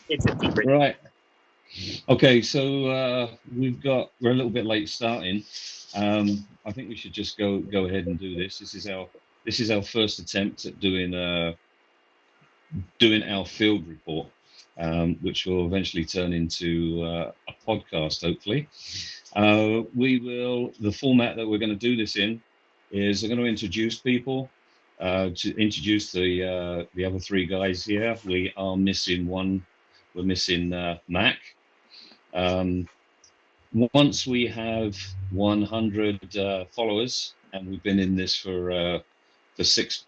It's a secret. Right. Okay, so we're a little bit late starting. I think we should just go ahead and do this. This is our first attempt at doing our field report, which will eventually turn into a podcast, hopefully. The format that we're going to do this in is we're going to introduce people, to introduce the other three guys here. We are missing one. We're missing Mac. Once we have 100 followers, and we've been in this for 6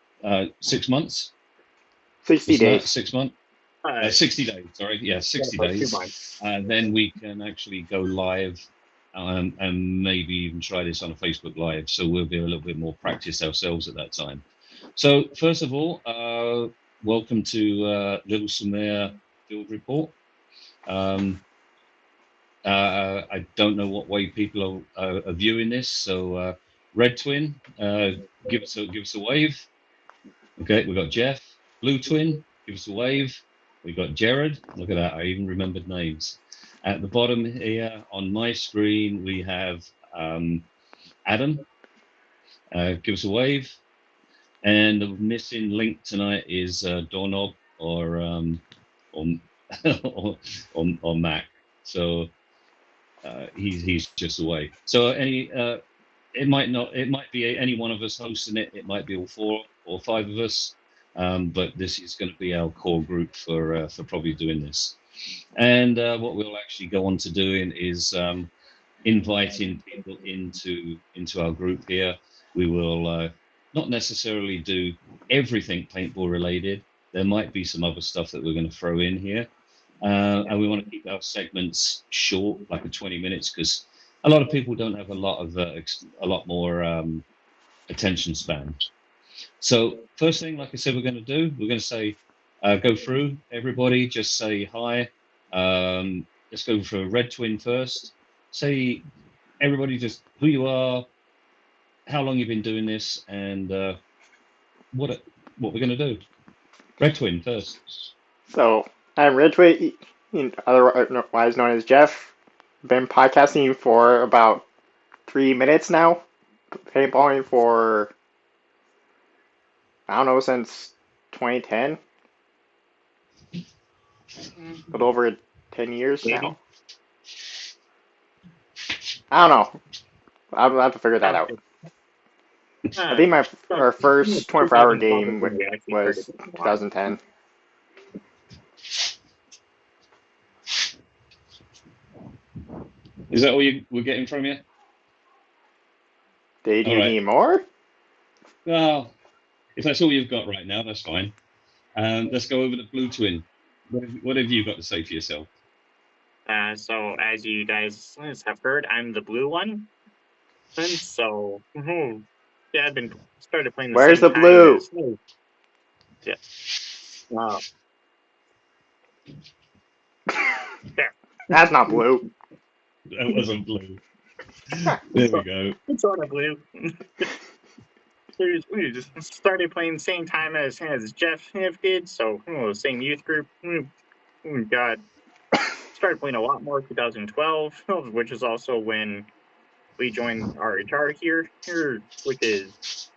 months. 60 Isn't that days. 6 months? 60 days, sorry. Yeah, 60 about 2 days. months. Then we can actually go live, and maybe even try this on a Facebook Live. So we'll be a little bit more practiced ourselves at that time. So first of all, welcome to Lil-sur-mur Field Report. I don't know what way people are viewing this. So Red Twin, give us a wave. Okay, we've got Jeff. Blue Twin, give us a wave. We've got Jared. Look at that, I even remembered names. At the bottom here on my screen, we have Adam. Give us a wave. And the missing link tonight is Doorknob or or Mac. So he's just away. So it might be any one of us hosting it. It might be all 4 or 5 of us. But this is going to be our core group for probably doing this. And what we'll actually go on to doing is inviting people into our group here. We will not necessarily do everything paintball related. There might be some other stuff that we're going to throw in here. And we want to keep our segments short, like 20 minutes, because a lot of people don't have a lot more attention span. So first thing, like I said, we're going to say, go through everybody, just say hi. Let's go for Red Twin first. Say everybody just who you are, how long you've been doing this, and what we're going to do. Red Twin first. So, I'm Red Twin, otherwise known as Jeff. Been podcasting for about 3 minutes now. Paintballing for, I don't know, since 2010. A little over 10 years Maybe. now. I don't know. I'll have to figure that out. I think our first 24-hour game was 2010. Is that all we're getting from you? Did you need more? Well, if that's all you've got right now, that's fine. Let's go over to Blue Twin. What have you got to say for yourself? So as you guys have heard, I'm the blue one. And so, yeah, I've been started playing the Where's same the blue? time as, yeah. Wow. There. That's not blue. That wasn't blue. There we go. It's sort of blue. We just started playing the same time as Jeff did, so same youth group. We got started playing a lot more 2012, which is also when we joined RHR here, which is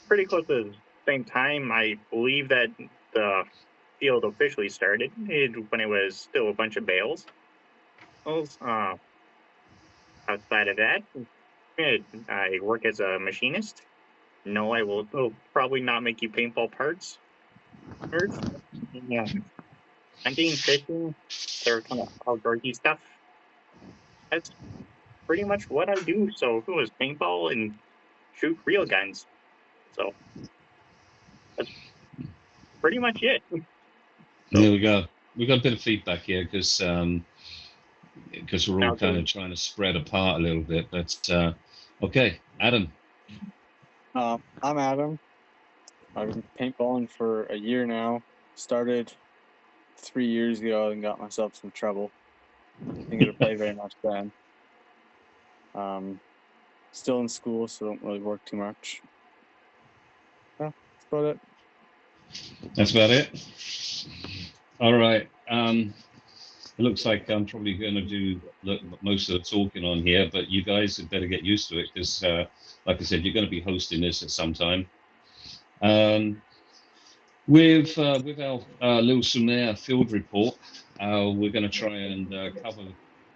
pretty close to the same time. I believe that the field officially started when it was still a bunch of bales. Outside of that, I work as a machinist. No, I will probably not make you paintball parts. Yeah. Hunting, fishing, they're kind of outdoorsy stuff. That's pretty much what I do. So it was paintball and shoot real guns. So that's pretty much it. There we go. We got a bit of feedback here because we're all kind of trying to spread apart a little bit. But okay, Adam. I'm Adam. I've been paintballing for a year now. Started 3 years ago and got myself some trouble. Didn't get to play very much then. Still in school, so don't really work too much. Yeah, that's about it. That's about it. All right. It looks like I'm probably going to do most of the talking on here, but you guys had better get used to it because, like I said, you're going to be hosting this at some time. With our Lil-sur-mur field report, we're going to try and cover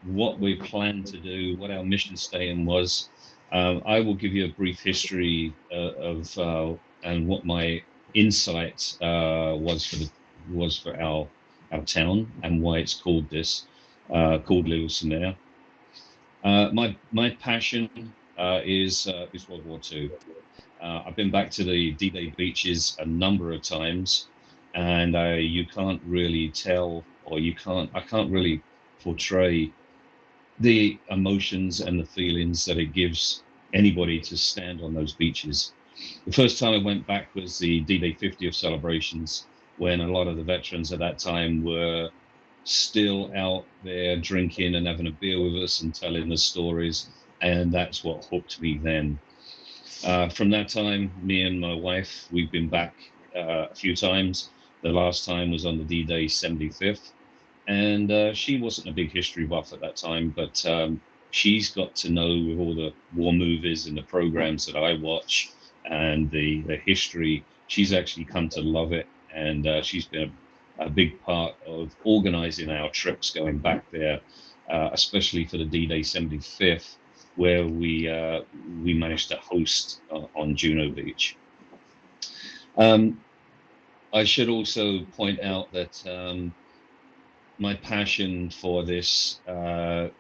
what we plan to do, what our mission statement was. I will give you a brief history of and what my insight was for our town and why it's called this, called Lil-sur-mur. My passion is World War II. I've been back to the D-Day beaches a number of times, and you can't really tell, or I can't really portray the emotions and the feelings that it gives anybody to stand on those beaches. The first time I went back was the D-Day 50th celebrations, when a lot of the veterans at that time were still out there drinking and having a beer with us and telling the stories, and that's what hooked me then. From that time, me and my wife, we've been back a few times. The last time was on the D-Day 75th, and she wasn't a big history buff at that time, but she's got to know, with all the war movies and the programs that I watch and the history, she's actually come to love it, and she's been a big part of organizing our trips going back there, especially for the D-Day 75th, where we managed to host on Juno Beach. I should also point out that my passion for this, we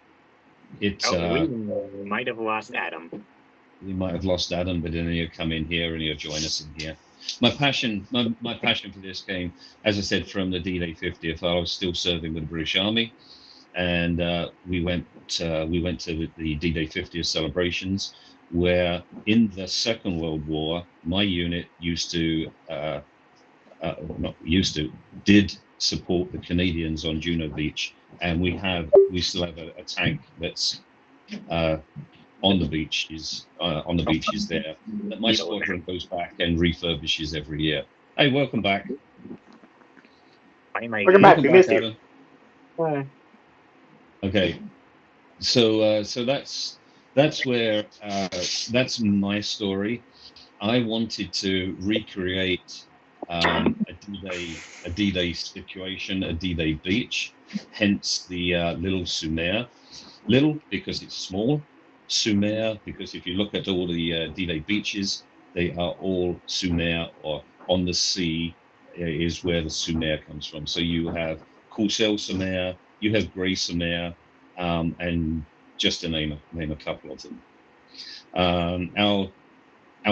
might have lost Adam. We might have lost Adam, but then he'll come in here and he'll join us in here. My passion for this game, as I said, from the D-Day 50th, I was still serving with the British Army, and we went to the D-Day 50th celebrations, where in the Second World War, my unit did support the Canadians on Juno Beach, and we still have a tank that's on the beaches there, that my squadron goes back and refurbishes every year. Hey, welcome back. Welcome back. We missed you. Okay, so that's where that's my story. I wanted to recreate a D-Day situation, a D-Day beach, hence the Lil-sur-mur. Lil because it's small, sur-mur because if you look at all the D-Day beaches, they are all sur-mur, or on the sea is where the sur-mur comes from. So you have Courcelles-sur-Mer, you have Grey-sur-Mer, and just to name a couple of them. Our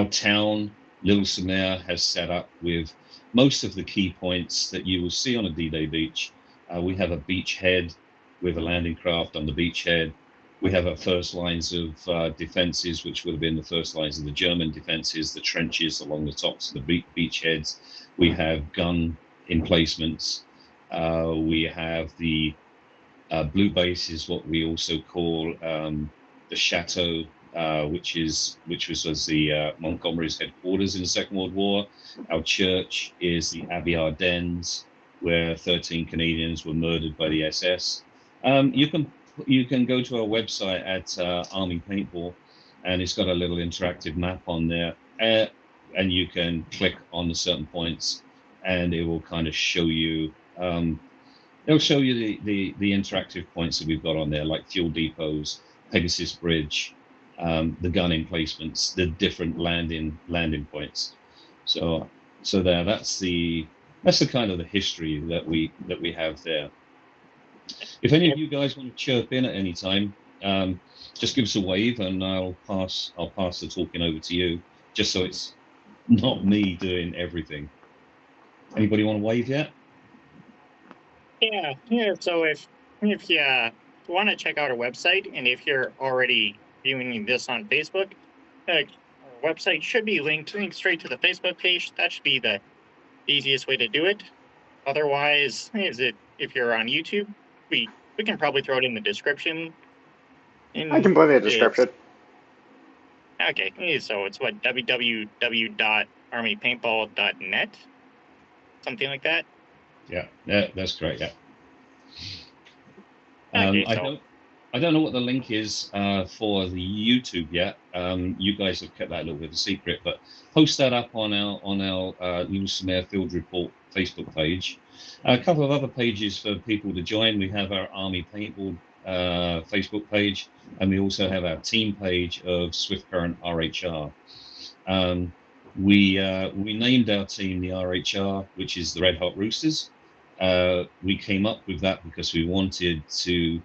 town, Lil-sur-mur, has set up with most of the key points that you will see on a D-Day beach. We have a beachhead with a landing craft on the beachhead. We have our first lines of defenses, which would have been the first lines of the German defenses, the trenches along the tops of the beachheads. We have gun emplacements. We have the blue base, is what we also call the chateau, which was the Montgomery's headquarters in the Second World War. Our church is the Abbey Ardennes, where 13 Canadians were murdered by the SS. You can go to our website at Army Paintball, and it's got a little interactive map on there, and you can click on the certain points, and it will kind of show you. It'll show you the interactive points that we've got on there, like fuel depots, Pegasus Bridge, the gun emplacements, the different landing points. So there, that's the kind of the history that we have there. If any of you guys want to chirp in at any time, just give us a wave, and I'll pass the talking over to you, just so it's not me doing everything. Anybody want to wave yet? Yeah. So if you want to check out our website, and if you're already viewing this on Facebook, our website should be linked straight to the Facebook page. That should be the easiest way to do it. Otherwise, if you're on YouTube, we can probably throw it in the description. I can put it in the description. Okay, so it's what, www.armypaintball.net, something like that. Yeah, that's correct. Yeah. Okay, so I don't know what the link is for the YouTube yet. You guys have kept that a little bit of a secret, but post that up on our Lil-sur-mur Field Report Facebook page. A couple of other pages for people to join. We have our Army Paintball Facebook page, and we also have our team page of Swift Current RHR. We named our team the RHR, which is the Red Hot Roosters. We came up with that because we wanted to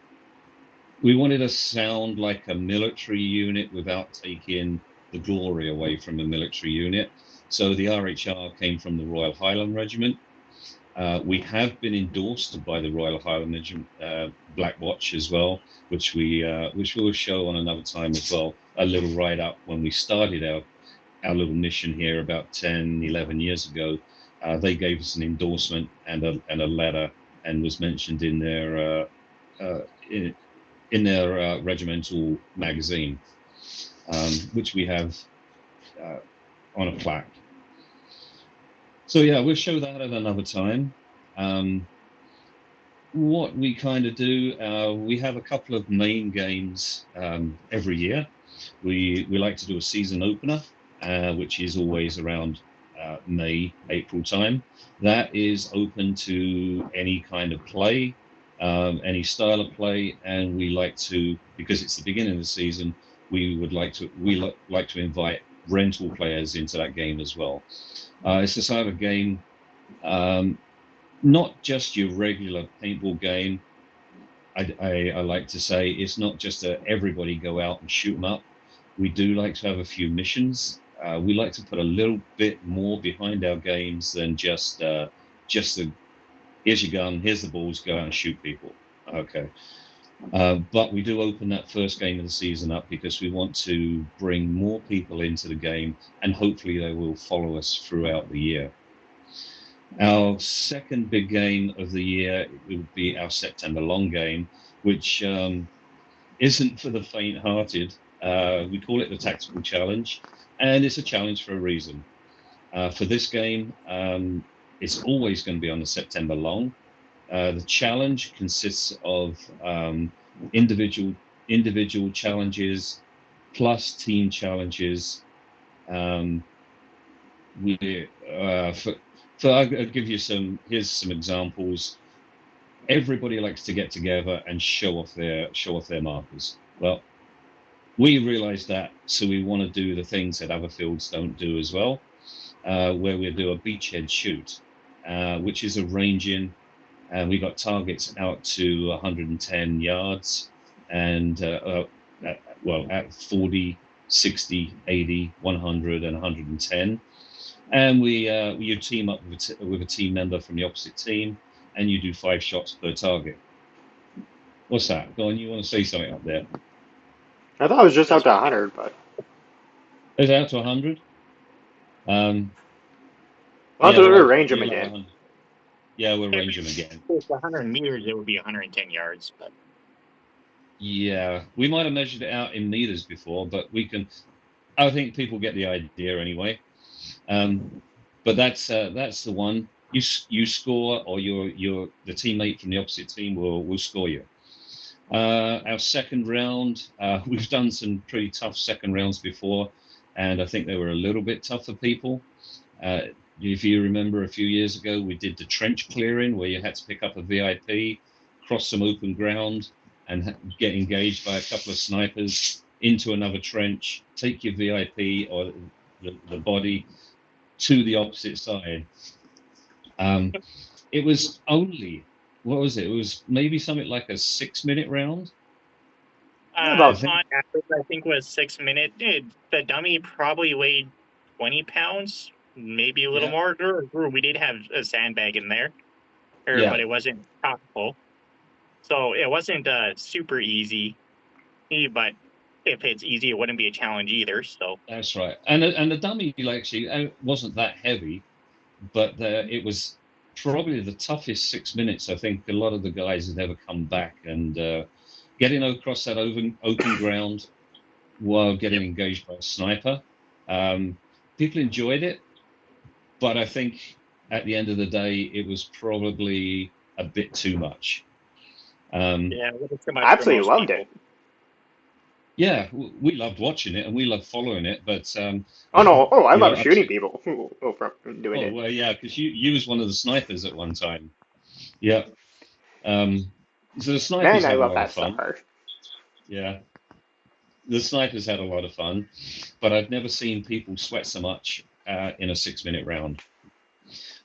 sound like a military unit without taking the glory away from a military unit. So the RHR came from the Royal Highland Regiment. We have been endorsed by the Royal Highland Regiment Black Watch as well, which we'll show on another time as well. A little write up when we started our little mission here about 10, 11 years ago. They gave us an endorsement and a letter, and was mentioned in their regimental magazine, which we have on a plaque. So yeah, we'll show that at another time. What we kind of do, we have a couple of main games every year. We like to do a season opener, which is always around May, April time. That is open to any kind of play, any style of play, and we like to, because it's the beginning of the season, we like to invite rental players into that game as well. It's the sort of game, not just your regular paintball game. I like to say it's not just everybody go out and shoot them up. We do like to have a few missions. We like to put a little bit more behind our games than just the here's your gun, here's the balls, go out and shoot people. Okay. But we do open that first game of the season up because we want to bring more people into the game, and hopefully they will follow us throughout the year. Our second big game of the year would be our September long game, which isn't for the faint-hearted. We call it the Tactical Challenge, and it's a challenge for a reason. For this game, it's always going to be on the September long. The challenge consists of individual challenges plus team challenges. I'll give you here's some examples. Everybody likes to get together and show off their markers. Well, we realize that, so we want to do the things that other fields don't do as well, where we do a beachhead shoot, which is a ranging, and we got targets out to 110 yards, and at 40, 60, 80, 100, and 110. And you team up with a team member from the opposite team, and you do 5 shots per target. What's that? Go on, you want to say something up there? I thought it was just out to 100, but Is it out to 100? I'll have to arrange them again. 100. Yeah, we'll arrange them again. If it's 100 meters, it would be 110 yards. But yeah, we might have measured it out in meters before, but we can. I think people get the idea anyway. But that's the one. You score, or the teammate from the opposite team will score you. Our second round, we've done some pretty tough second rounds before, and I think they were a little bit tough for people. If you remember a few years ago, we did the trench clearing where you had to pick up a VIP, cross some open ground, and get engaged by a couple of snipers into another trench, take your VIP or the body to the opposite side. It was only, what was it? It was maybe something like a 6-minute round. on average, I think was 6 minutes. The dummy probably weighed 20 pounds, maybe a little more. We did have a sandbag in there, but it wasn't full. So it wasn't super easy. But if it's easy, it wouldn't be a challenge either. So that's right. And the dummy actually wasn't that heavy, but it was probably the toughest 6 minutes. I think a lot of the guys have never come back, and getting across that open ground while getting engaged by a sniper. People enjoyed it, but I think at the end of the day, it was probably a bit too much. Yeah, a little too much I for absolutely most loved people. it. Yeah, we loved watching it and we loved following it, but Oh no! Oh, I you know, love shooting people from doing oh it. well, yeah, because you was one of the snipers at one time. Yeah. So the snipers Man, I had a love lot of that fun. star. Yeah, the snipers had a lot of fun, but I've never seen people sweat so much in a 6-minute round.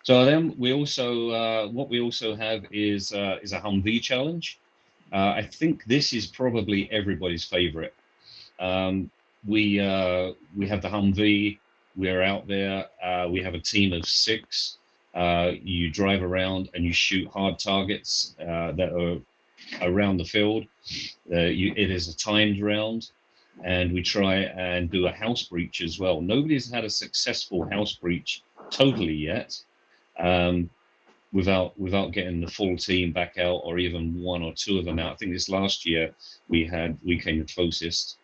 So then we also what we also have is a Humvee challenge. I think this is probably everybody's favorite. We have the Humvee. We're out there. We have a team of 6. You drive around and you shoot hard targets that are around the field. It is a timed round, and we try and do a house breach as well. Nobody's had a successful house breach totally yet, without getting the full team back out, or even 1 or 2 of them out. I think this last year we came the closest.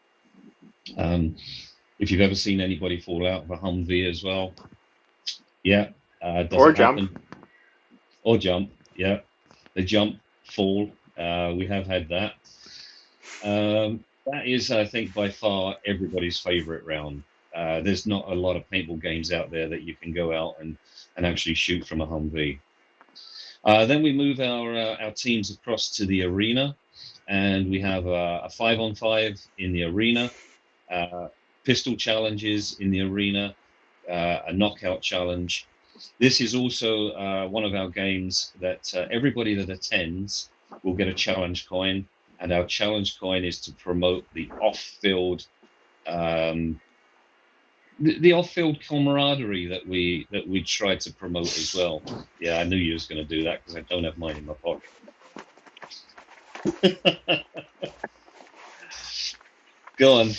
If you've ever seen anybody fall out of a Humvee as well, yeah, does Or it jump. happen? Or jump, yeah, they jump, fall. We have had that. That is, I think, by far everybody's favorite round. There's not a lot of paintball games out there that you can go out and actually shoot from a Humvee. Then we move our teams across to the arena, and we have a 5-on-5 in the arena, pistol challenges in the arena, a knockout challenge. This is also one of our games that everybody that attends will get a challenge coin, and our challenge coin is to promote the off-field the off-field camaraderie that we try to promote as well. Yeah, I knew you was going to do that because I don't have mine in my pocket. Go on.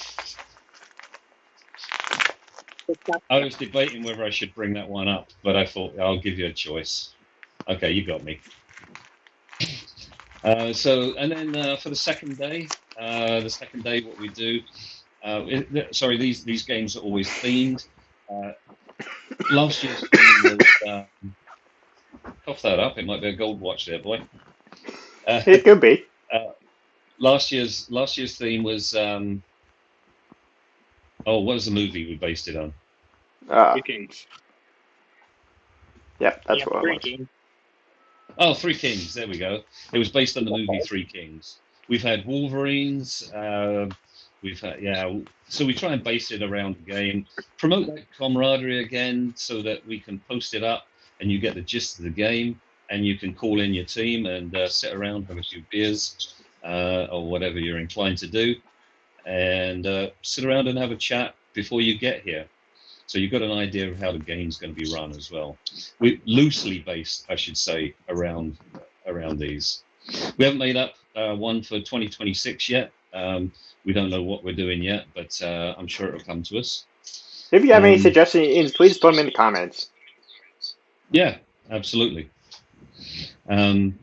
I was debating whether I should bring that one up, but I thought I'll give you a choice. Okay, you got me. And then for the second day, what we do. Sorry, these games are always themed. Last year's theme was cough that up. It might be a gold watch there, boy. It could be. Last year's theme was what was the movie we based it on? Kings. Yep, that's Yeah, what it was. Kings. Oh, Three Kings. There we go. It was based on the movie Three Kings. We've had Wolverines. We've had So we try and base it around the game, promote that camaraderie again, so that we can post it up and you get the gist of the game, and you can call in your team and sit around, have a few beers, or whatever you're inclined to do, and sit around and have a chat before you get here. So you've got an idea of how the game's going to be run as well. We're loosely based, I should say, around these. We haven't made up one for 2026 yet. We don't know what we're doing yet, but I'm sure it'll come to us. If you have any suggestions, please put them in the comments. Yeah, absolutely. What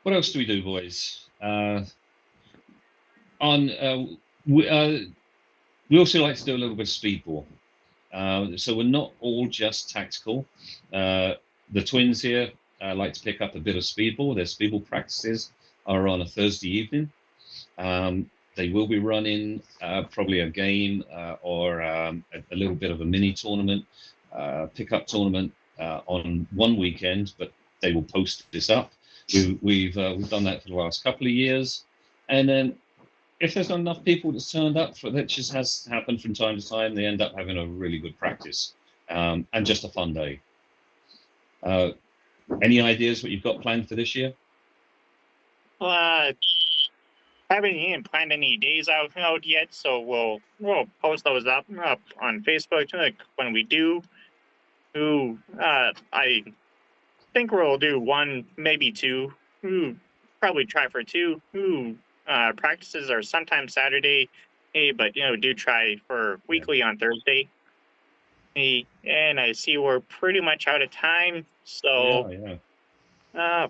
else do we do, boys? We also like to do a little bit of speedball. So we're not all just tactical. The twins here like to pick up a bit of speedball. Their speedball practices are on a Thursday evening. They will be running probably a game or a little bit of a mini tournament, pickup tournament on one weekend, but they will post this up. We've done that for the last couple of years, and then if there's not enough people that's turned up, that just has happened from time to time, they end up having a really good practice and just a fun day. Any ideas what you've got planned for this year? Haven't even planned any days out yet, so we'll post those up on Facebook when we do. I think we'll do 1, maybe 2. Probably try for 2. Practices are sometimes Saturday, but do try for weekly on Thursday. And I see we're pretty much out of time, so yeah,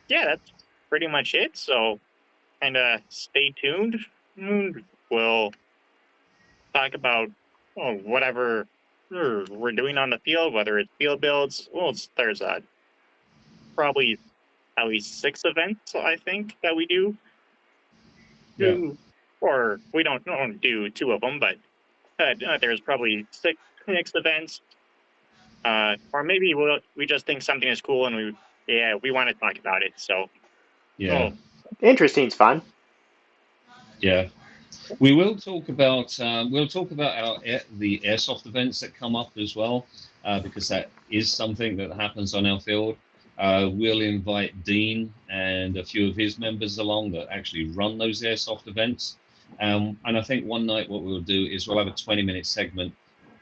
that's pretty much it. So kind of stay tuned. We'll talk about whatever we're doing on the field, whether it's field builds. Well, there's probably at least 6 events, I think, that we do. Yeah. Or we don't do 2 of them, but there's probably 6 events. Or maybe we just think something is cool and we want to talk about it. So Yeah. Interesting's fun. Yeah. We will talk about the airsoft events that come up as well, because that is something that happens on our field. We'll invite Dean and a few of his members along that actually run those airsoft events. And I think one night what we'll do is we'll have a 20-minute segment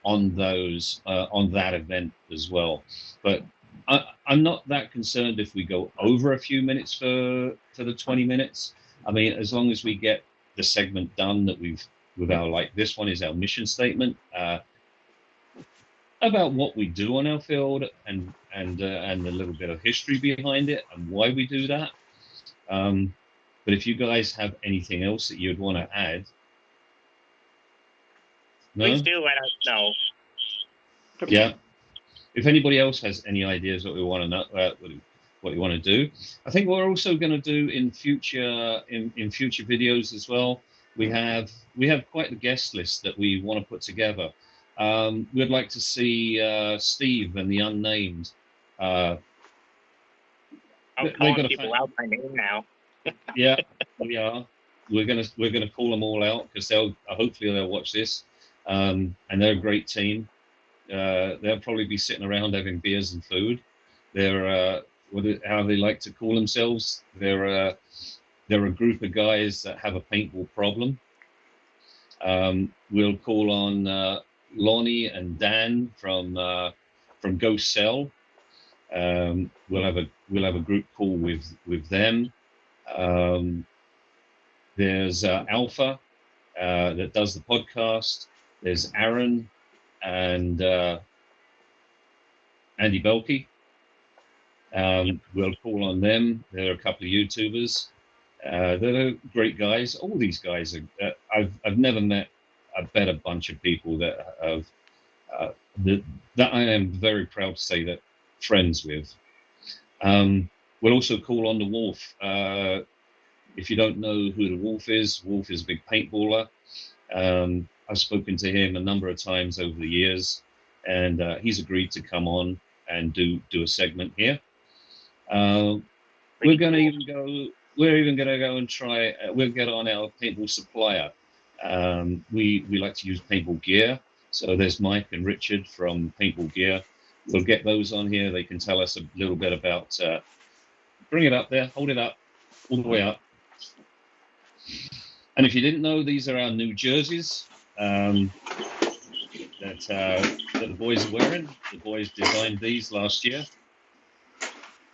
on those on that event as well. But I'm not that concerned if we go over a few minutes for the 20 minutes. I mean, as long as we get the segment done that with our, like, this one is our mission statement about what we do on our field and a little bit of history behind it and why we do that. But if you guys have anything else that you'd want to add, please do let us know. Yeah. If anybody else has any ideas what we want to know, what you want to do, I think we're also going to do in future videos as well. We have quite a guest list that we want to put together. We'd like to see Steve and the Unnamed. I'm calling people out by name now. Yeah, we are. We're gonna call them all out because hopefully they'll watch this, and they're a great team. They'll probably be sitting around having beers and food. They're how they like to call themselves. They're a group of guys that have a paintball problem. We'll call on Lonnie and Dan from Ghost Cell. We'll have a group call with them. There's Alpha that does the podcast. There's Aaron and Andy Belkey. We'll call on them. They're a couple of YouTubers. They're great guys. All these guys are. I've never met a better bunch of people that have that I am very proud to say that friends with. We'll also call on the Wolf. If you don't know who the Wolf is a big paintballer. I've spoken to him a number of times over the years, and he's agreed to come on and do a segment here. We're even going to go and try. We'll get on our paintball supplier. We like to use paintball gear, so there's Mike and Richard from Paintball Gear. We'll get those on here. They can tell us a little bit about. Bring it up there. Hold it up, all the way up. And if you didn't know, these are our new jerseys that the boys are wearing. The boys designed these last year.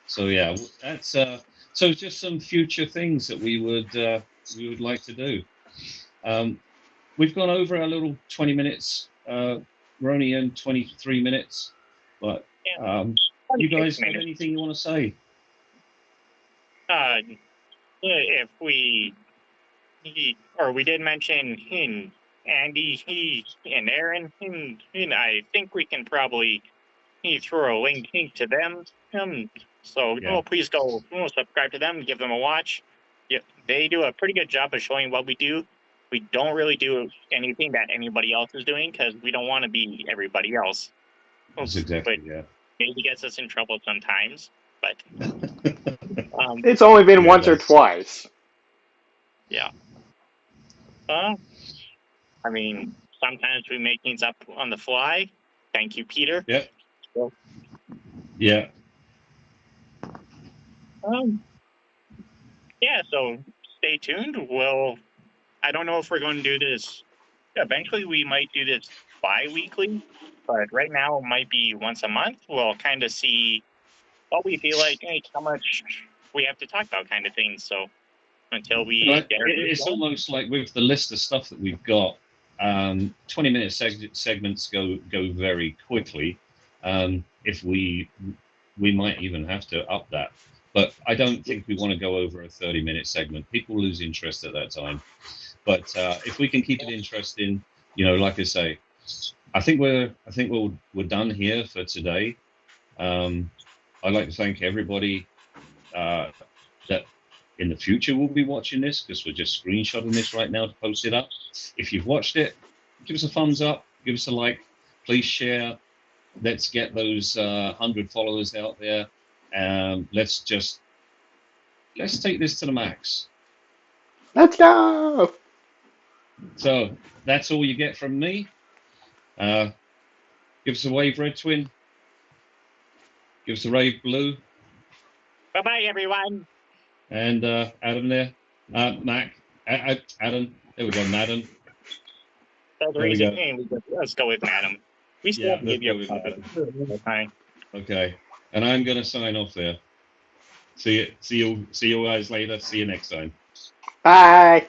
So yeah, that's so just some future things that we would like to do. We've gone over our little 20 minutes. We're only in 23 minutes, but you guys have anything you want to say? If we did mention Andy, and Aaron, and I think we can probably throw a link to them. So please go subscribe to them, give them a watch. Yeah, they do a pretty good job of showing what we do. We don't really do anything that anybody else is doing because we don't want to be everybody else. That's exactly, but maybe gets us in trouble sometimes. But it's only been once or twice. Yeah. I mean, sometimes we make things up on the fly. Thank you, Peter. Yep. Yeah. Yeah, so stay tuned. I don't know if we're going to do this. Eventually, we might do this bi-weekly, but right now it might be once a month. We'll kind of see what we feel like, how much we have to talk about kind of things. So until we it's almost like with the list of stuff that we've got, 20-minute segments go very quickly. If we might even have to up that, but I don't think we want to go over a 30-minute segment. People lose interest at that time. But if we can keep it interesting, like I say, I think we're done here for today. I'd like to thank everybody that in the future we'll be watching this, because we're just screenshotting this right now to post it up. If you've watched it, give us a thumbs up, give us a like, please share. Let's get those 100 followers out there. Let's take this to the max. Let's go. So that's all you get from me. Give us a wave, Red Twin. Give us a wave, Blue. Bye-bye, everyone. And Adam there. Mac. Adam. There we go, Madam. That's the There we reason. go. Hey, let's go with Madam. We still Yeah, have to give you let's a go with time. Okay. And I'm going to sign off there. See you guys later. See you next time. Bye.